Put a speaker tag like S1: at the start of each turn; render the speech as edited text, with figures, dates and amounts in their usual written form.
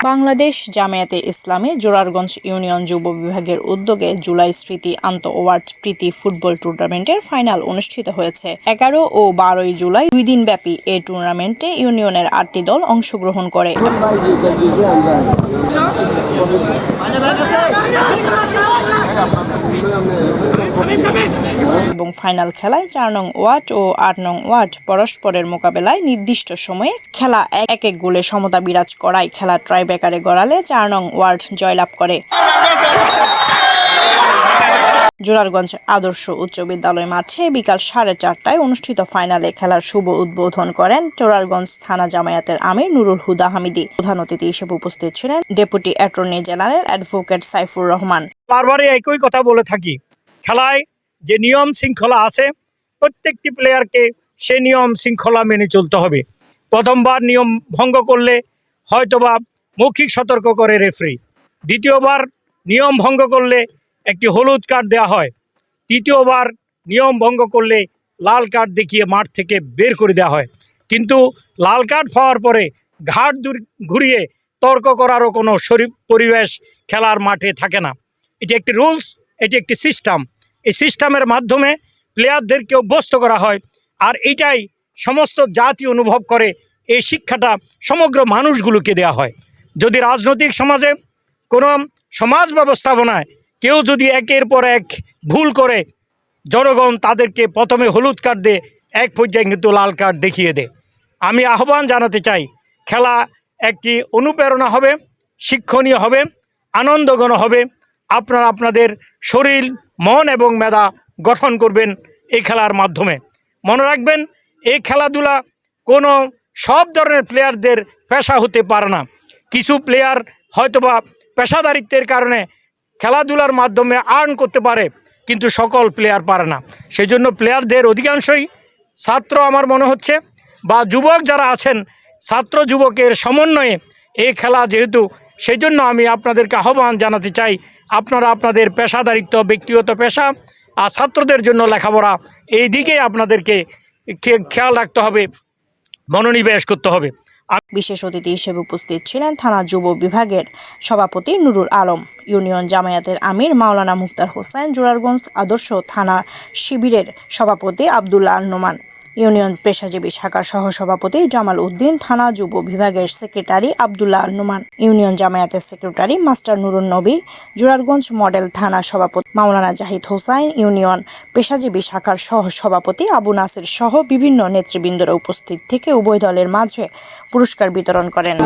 S1: বাংলাদেশ জামায়াতে ইসলামী Zorarganj union যুব বিভাগের উদ্যোগে জুলাই স্মৃতি আন্তঃওয়ার্ড প্রীতি ফুটবল টুর্নামেন্টের ফাইনাল অনুষ্ঠিত হয়েছে। 11 ও 12 জুলাই 2 দিনব্যাপী এই টুর্নামেন্টে ইউনিয়নের 8টি দল অংশগ্রহণ করে। এবং ফাইনাল খেলায় 4 নং ওয়ার্ড ও 8 নং ওয়ার্ড পরস্পরের মোকাবেলায় নির্দিষ্ট সময়ে খেলা এক এক গোলে সমতা বিরাজ করায় খেলা ট্রাইব্রেকারে গড়ালে 4 নং ওয়ার্ড জয়লাভ করে। জোরারগঞ্জ আদর্শ উচ্চ বিদ্যালয় মাঠে বিকাল 4:30টায় অনুষ্ঠিত ফাইনালে খেলার শুভ উদ্বোধন করেন জোরারগঞ্জ থানা জামায়াতের আমির নুরুল হুদা হামিদি। প্রধান অতিথি হিসেবে উপস্থিত ছিলেন deputy attorney general advocate Saifur Rahman.
S2: বারবারই একই কথা বলে থাকি, খেলায় যে নিয়ম শৃঙ্খলা আছে প্রত্যেকটি প্লেয়ারকে সে নিয়ম শৃঙ্খলা মেনে চলতে হবে। প্রথমবার নিয়ম ভঙ্গ করলে হয়তোবা মৌখিক সতর্ক করে রেফারি, দ্বিতীয়বার নিয়ম ভঙ্গ করলে একটি হলুদ কার্ড দেওয়া হয়, তৃতীয়বার নিয়ম ভঙ্গ করলে লাল কার্ড দেখিয়ে মাঠ থেকে বের করে দেওয়া হয়। কিন্তু লাল কার্ড পাওয়ার পরে ঘাট ঘুরিয়ে তর্ক করারও কোনো পরিবেশ খেলার মাঠে থাকে না। এটি একটি রুলস, এটি একটি সিস্টেম। এই সিস্টেমের মাধ্যমে প্লেয়ারদেরকে অভ্যস্ত করা হয়, আর এটাই সমস্ত জাতি অনুভব করে। এই শিক্ষাটা সমগ্র মানুষগুলোকে দেওয়া হয়। যদি রাজনৈতিক সমাজে কোনো সমাজ ব্যবস্থাপনায় কেউ যদি একের পর এক ভুল করে, জনগণ তাদেরকে প্রথমে হলুদ কার্ড দিয়ে এক পর্যায়ে কিন্তু লাল কার্ড দেখিয়ে দেয়। আমি আহ্বান জানাতে চাই, খেলা একটি অনুপ্রেরণা হবে, শিক্ষণীয় হবে, আনন্দঘন হবে। আপনারা আপনাদের শরীর, মন এবং মেধা গঠন করবেন এই খেলার মাধ্যমে। মনে রাখবেন, এই খেলাধুলা কোনো সব ধরনের প্লেয়ারদের পেশা হতে পারে না। কিছু প্লেয়ার হয়তোবা পেশাদারিত্বের কারণে খেলাধুলার মাধ্যমে আর্ন করতে পারে, কিন্তু সকল প্লেয়ার পারে না। সেই জন্য প্লেয়ারদের অধিকাংশই ছাত্র আমার মনে হচ্ছে, বা যুবক যারা আছেন, ছাত্র যুবকের সমন্বয়ে এই খেলা যেহেতু, সেই জন্য আমি আপনাদেরকে আহ্বান জানাতে চাই, আপনারা আপনাদের পেশাদারিত্ব, ব্যক্তিগত পেশা আর ছাত্রদের জন্য লেখাপড়া, এই দিকে আপনাদেরকে খেয়াল রাখতে হবে, মনোনিবেশ করতে হবে।
S1: বিশেষ অতিথি হিসেবে উপস্থিত ছিলেন থানা যুব বিভাগের সভাপতি নুরুল আলম, ইউনিয়ন জামায়াতের আমির মাওলানা মুক্তার হোসেন, জোরারগঞ্জ আদর্শ থানা শিবিরের সভাপতি আব্দুল্লাহ নোমান, ইউনিয়ন পেশাজীবী শাখার সহসভাপতি জামাল উদ্দিন, থানা যুব বিভাগের সেক্রেটারি আব্দুল্লাহ নোমান, ইউনিয়ন জামায়াতের সেক্রেটারি মাস্টার নুরুন নবী, জোরারগঞ্জ মডেল থানা সভাপতি মাওলানা জাহিদ হোসাইন, ইউনিয়ন পেশাজীবী শাখার সহসভাপতি আবু নাসির সহ বিভিন্ন নেতৃবৃন্দরা উপস্থিত থেকে উভয় দলের মাঝে পুরস্কার বিতরণ করেন।